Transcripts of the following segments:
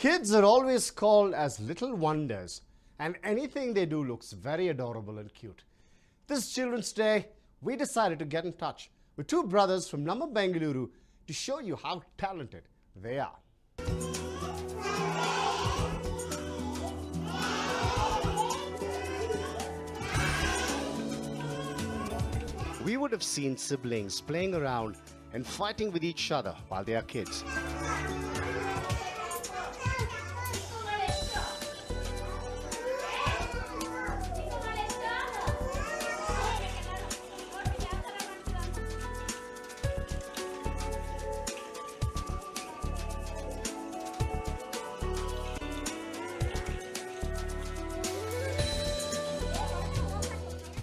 Kids are always called as little wonders, and anything they do looks very adorable and cute. This Children's Day, we decided to get in touch with two brothers from Namma Bengaluru to show you how talented they are. We would have seen siblings playing around and fighting with each other while they are kids.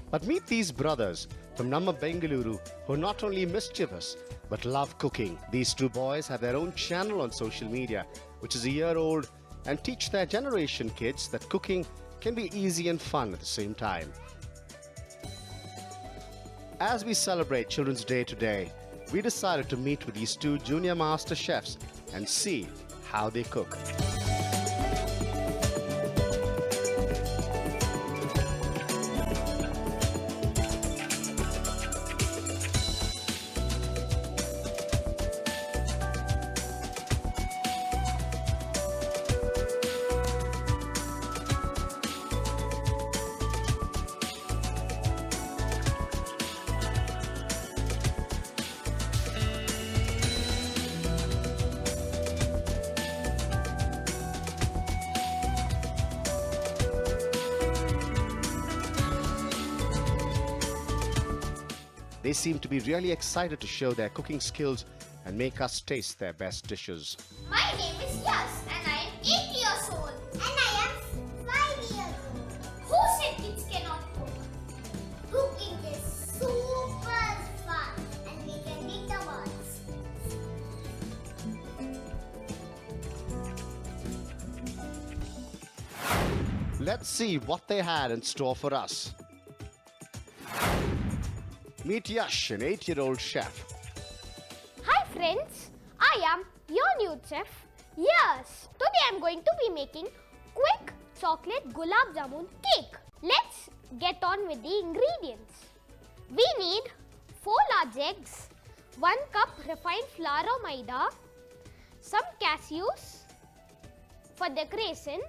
But meet these brothers from Namma Bengaluru who are not only mischievous but love cooking. These two boys have their own channel on social media, which is a year old, and teach their generation kids that cooking can be easy and fun at the same time. As we celebrate Children's Day today, we decided to meet with these two junior master chefs and see how they cook. They seem to be really excited to show their cooking skills and make us taste their best dishes. My name is Yash and I am 8 years old. And I am 5 years old. Who said kids cannot cook? Cooking is super fun and we can make the words. Let's see what they had in store for us. Meet Yash, an 8-year-old chef. Hi friends, I am your new chef, Yash. Today I am going to be making quick chocolate gulab jamun cake. Let's get on with the ingredients. We need 4 large eggs, 1 cup refined flour or maida, some cashews for decoration.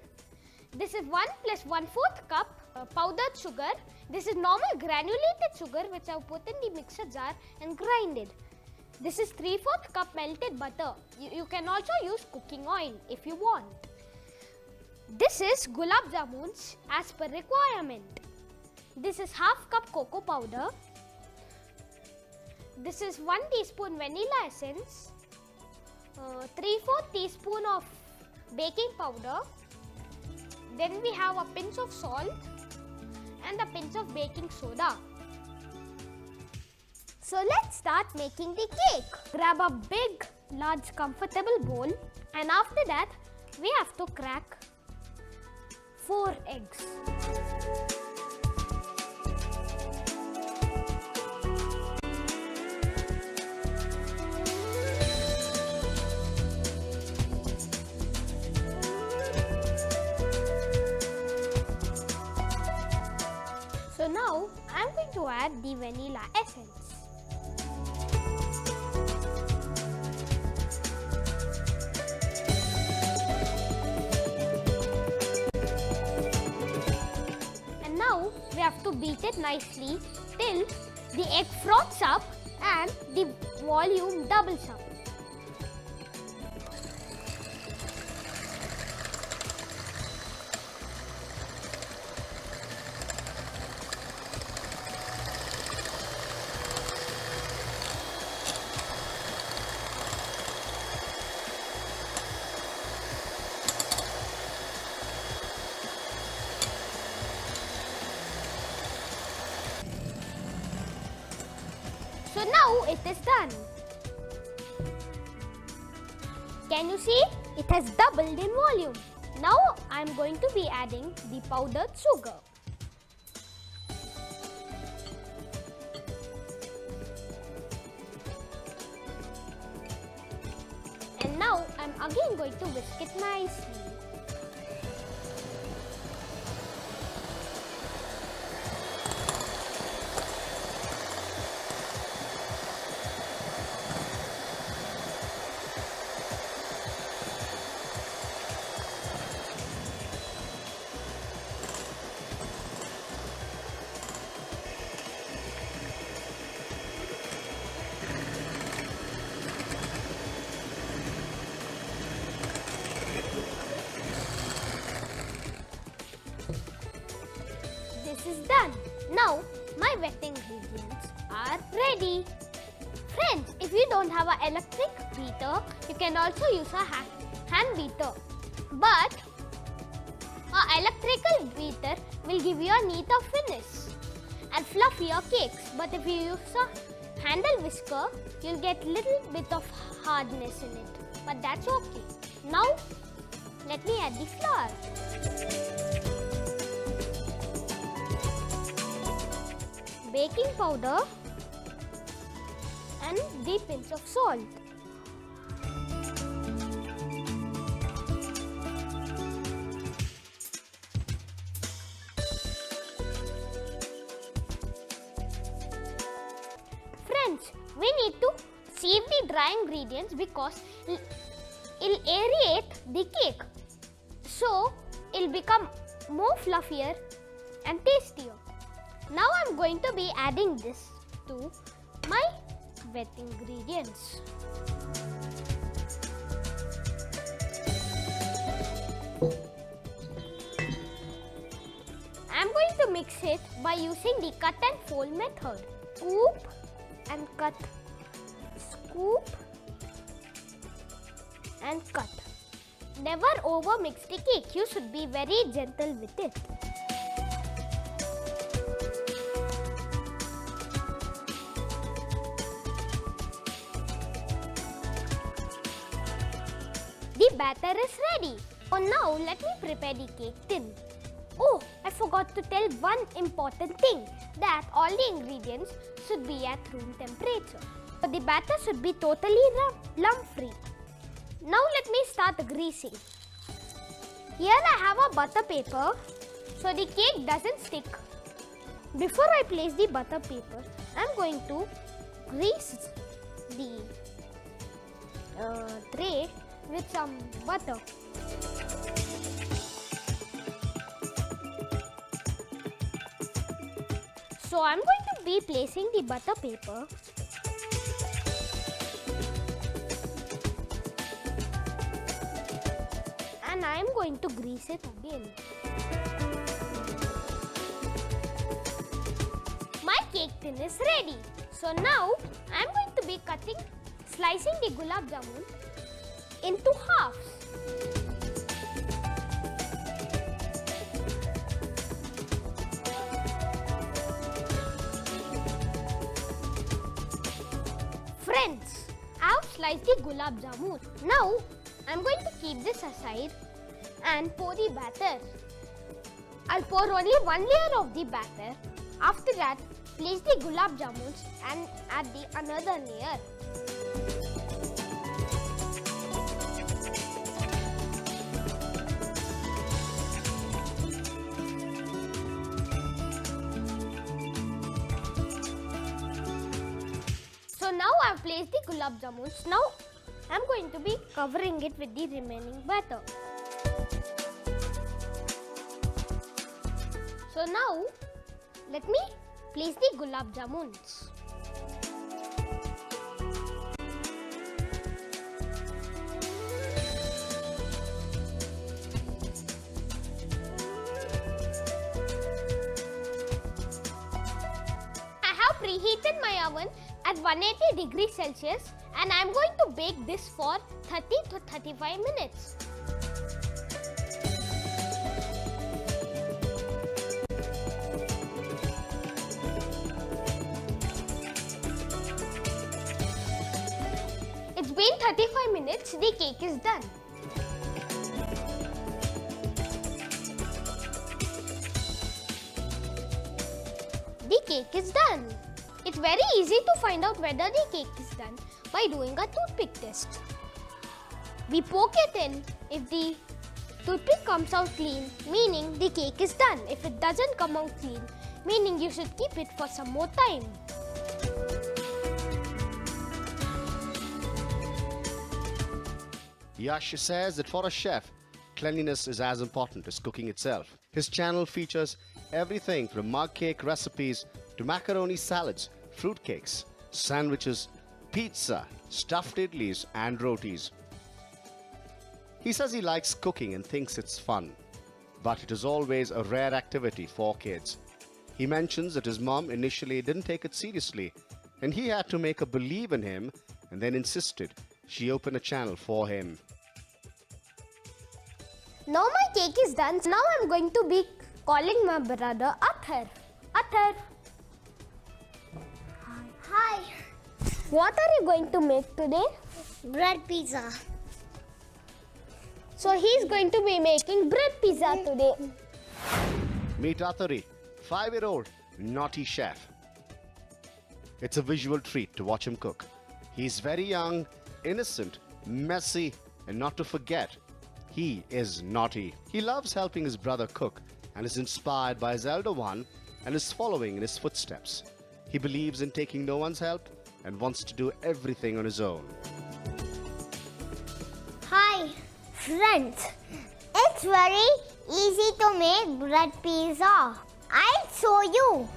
This is 1 plus 1/4 cup powdered sugar. This is normal granulated sugar which I have put in the mixer jar and grinded. This is 3/4 cup melted butter. You can also use cooking oil if you want. This is gulab jamuns as per requirement. This is half cup cocoa powder. This is 1 teaspoon vanilla essence. 3/4 teaspoon of baking powder. Then we have a pinch of salt and a pinch of baking soda. So let's start making the cake. Grab a big, large, comfortable bowl, and after that we have to crack 4 eggs. So now I am going to add the vanilla essence. And now we have to beat it nicely till the egg froths up and the volume doubles up. So now it is done. Can you see? It has doubled in volume. Now I am going to be adding the powdered sugar. And now I am again going to whisk it nicely. Friends, if you don't have an electric beater, you can also use a hand beater. But an electrical beater will give you a neater finish and fluffier cakes. But if you use a handle whisker, you'll get little bit of hardness in it. But that's okay. Now, let me add the flour. Baking powder and the pinch of salt. Friends, we need to sieve the dry ingredients because it'll aerate the cake. So, it'll become more fluffier and tastier. Now I'm going to be adding this to my wet ingredients. I'm going to mix it by using the cut and fold method. Scoop and cut. Scoop and cut. Never over mix the cake. You should be very gentle with it. The batter is ready. So now let me prepare the cake tin. Oh, I forgot to tell one important thing, that all the ingredients should be at room temperature. So the batter should be totally lump free. Now let me start greasing. Here I have a butter paper so the cake doesn't stick. Before I place the butter paper, I am going to grease the tray with some butter. So I am going to be placing the butter paper and I am going to grease it again. My cake tin is ready. So now I am going to be slicing the gulab jamun into halves. Friends, I have sliced the gulab jamun. Now I am going to keep this aside and pour the batter. I'll pour only one layer of the batter. After that, place the gulab jamuns and add the another layer. So now I have placed the gulab jamuns. Now I am going to be covering it with the remaining batter. So now let me place the gulab jamuns. I have preheated my oven at 180 degrees Celsius and I am going to bake this for 30 to 35 minutes. It's been 35 minutes, the cake is done. The cake is done. It's very easy to find out whether the cake is done by doing a toothpick test. We poke it in. If the toothpick comes out clean, meaning the cake is done. If it doesn't come out clean, meaning you should keep it for some more time. Yash says that for a chef, cleanliness is as important as cooking itself. His channel features everything from mug cake recipes to macaroni salads, fruit cakes, sandwiches, pizza, stuffed idlis and rotis. He says he likes cooking and thinks it's fun, but it is always a rare activity for kids. He mentions that his mom initially didn't take it seriously, and he had to make her believe in him and then insisted she open a channel for him. Now my cake is done. Now I'm going to be calling my brother Atharv. Atharv. Hi. What are you going to make today? Bread pizza. So he's going to be making bread pizza today. Meet Athari, 5-year-old naughty chef. It's a visual treat to watch him cook. He's very young, innocent, messy, and not to forget, he is naughty. He loves helping his brother cook and is inspired by his elder one and is following in his footsteps. He believes in taking no one's help and wants to do everything on his own. Hi, friends. It's very easy to make bread pizza. I'll show you.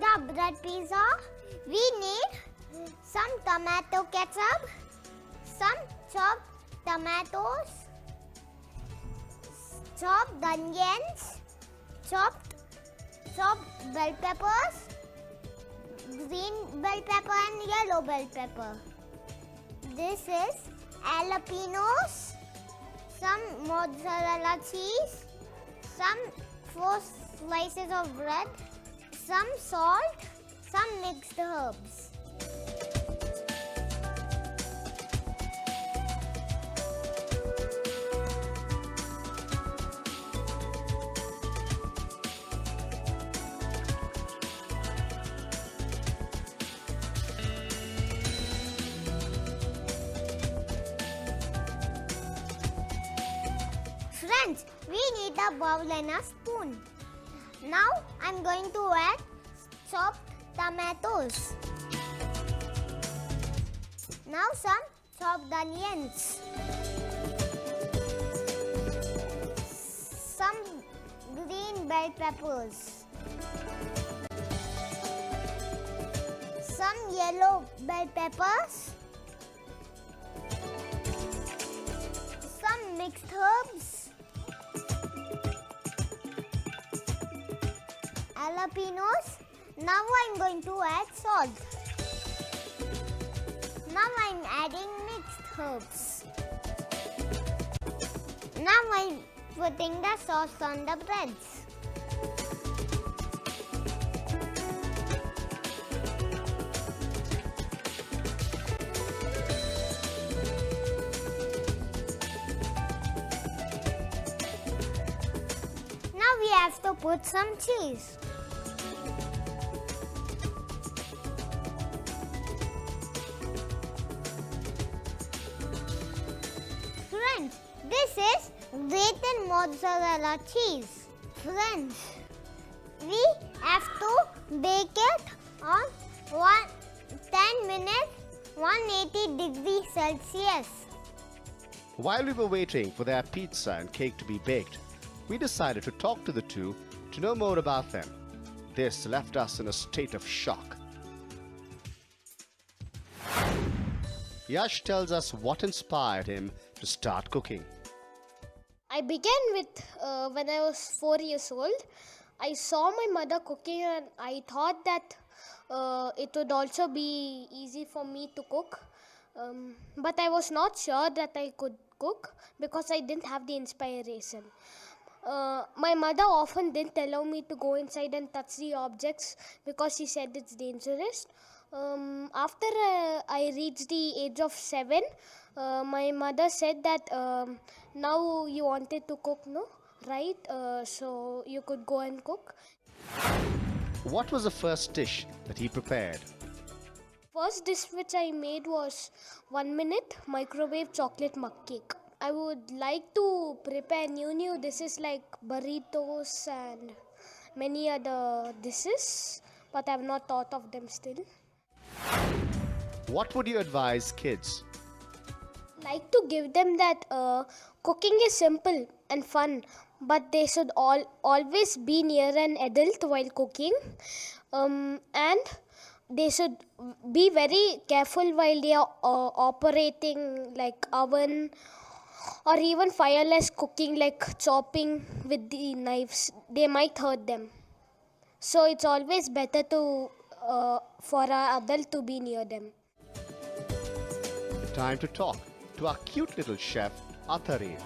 The bread pizza, we need some tomato ketchup, some chopped tomatoes, chopped onions, chopped bell peppers, green bell pepper and yellow bell pepper. This is jalapenos, some mozzarella cheese, some 4 slices of bread, some salt, some mixed herbs. Friends, we need a bowl and a spoon. Now I'm going to add chopped tomatoes. Now some chopped onions. Some green bell peppers. Some yellow bell peppers. Some mixed herbs. Jalapenos. Now I'm going to add salt. Now I'm adding mixed herbs. Now I'm putting the sauce on the breads. Now we have to put some cheese. Friends, this is grated mozzarella cheese. Friends, we have to bake it on 10 minutes, 180 degrees Celsius. While we were waiting for their pizza and cake to be baked, we decided to talk to the two to know more about them. This left us in a state of shock. Yash tells us what inspired him to start cooking. I began with when I was 4 years old. I saw my mother cooking and I thought that it would also be easy for me to cook. But I was not sure that I could cook because I didn't have the inspiration. My mother often didn't allow me to go inside and touch the objects because she said it's dangerous. After I reached the age of 7, my mother said that now you wanted to cook, no? Right? So you could go and cook. What was the first dish that he prepared? First dish which I made was 1 minute microwave chocolate mug cake. I would like to prepare new dishes like burritos and many other dishes. but I've not thought of them still. What would you advise kids? Like to give them that cooking is simple and fun, but they should always be near an adult while cooking, and they should be very careful while they are operating like oven or even fireless cooking, like chopping with the knives. They might hurt them. So it's always better to for an adult to be near them. Time to talk to our cute little chef, Atharv.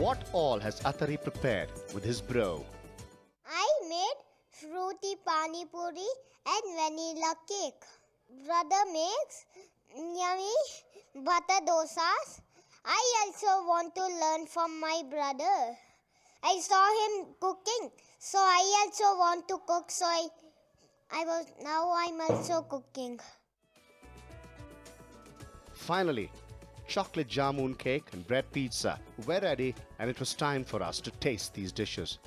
What all has Atharv prepared with his bro? I made fruity pani puri and vanilla cake. Brother makes yummy butter dosas. I also want to learn from my brother. I saw him cooking, so I also want to cook. So I'm also cooking. Finally, chocolate jamun cake and bread pizza were ready, and it was time for us to taste these dishes.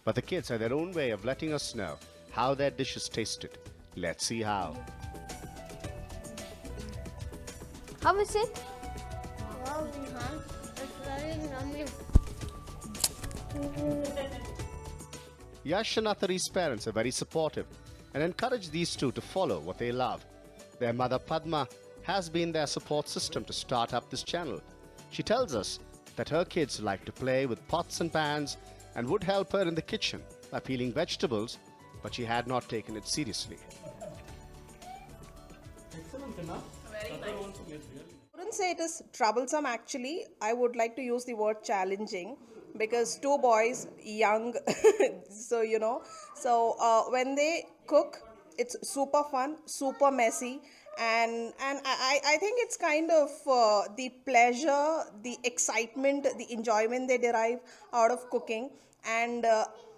But the kids had their own way of letting us know how their dishes tasted. Let's see how. How is it? Wow, Rehan, it's very yummy. Yash and Atharv's parents are very supportive and encourage these two to follow what they love. Their mother Padma has been their support system to start up this channel. She tells us that her kids like to play with pots and pans and would help her in the kitchen by peeling vegetables, but she had not taken it seriously. I wouldn't say it is troublesome actually. I would like to use the word challenging because two boys, young, so when they cook, it's super fun, super messy, and I think it's kind of the pleasure, the excitement, the enjoyment they derive out of cooking. And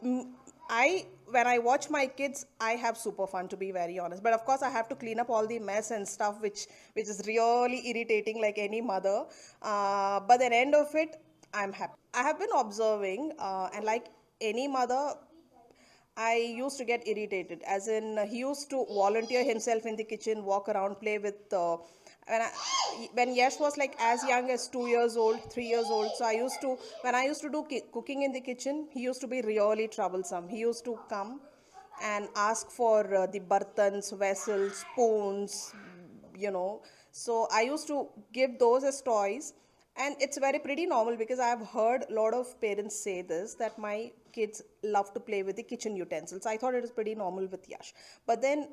when I watch my kids, I have super fun, to be very honest. But of course, I have to clean up all the mess and stuff, which is really irritating, like any mother. But at the end of it, I'm happy. I have been observing, and like any mother, I used to get irritated. As in, he used to volunteer himself in the kitchen, walk around, play with. When Yash was like as young as 2 years old, 3 years old, so when I used to do cooking in the kitchen, he used to be really troublesome. He used to come and ask for the bartans, vessels, spoons, So I used to give those as toys. And it's pretty normal because I have heard a lot of parents say this, that my kids love to play with the kitchen utensils. I thought it was pretty normal with Yash. But then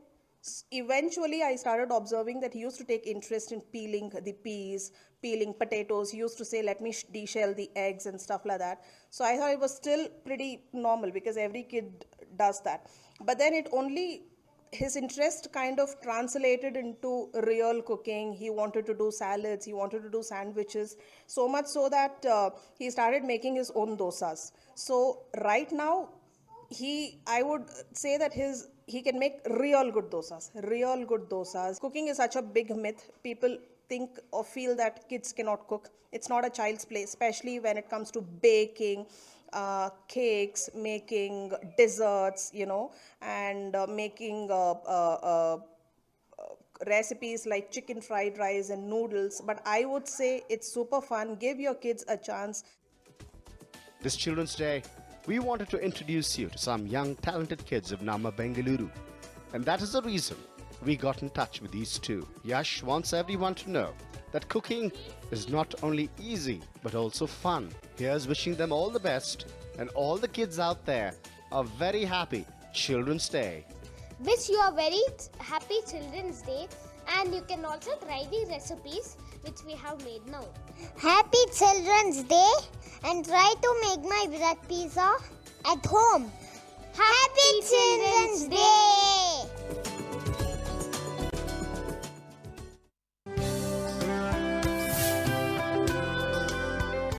eventually I started observing that he used to take interest in peeling the peas, peeling potatoes. He used to say, let me de-shell the eggs and stuff like that. So I thought it was still pretty normal because every kid does that. But then his interest kind of translated into real cooking. He wanted to do salads, he wanted to do sandwiches, so much so that he started making his own dosas. So right now, I would say that he can make real good dosas. Cooking is such a big myth. People think or feel that kids cannot cook. It's not a child's play, especially when it comes to baking, cakes, making desserts, and making recipes like chicken fried rice and noodles. But I would say it's super fun. Give your kids a chance. This Children's Day, we wanted to introduce you to some young talented kids of Namma Bengaluru. And that is the reason we got in touch with these two. Yash wants everyone to know that cooking is not only easy but also fun. Here's wishing them all the best, and all the kids out there a very happy Children's Day. Wish you a very happy Children's Day, and you can also try the recipes which we have made now. Happy Children's Day, and try to make my bread pizza at home. Happy Children's Day!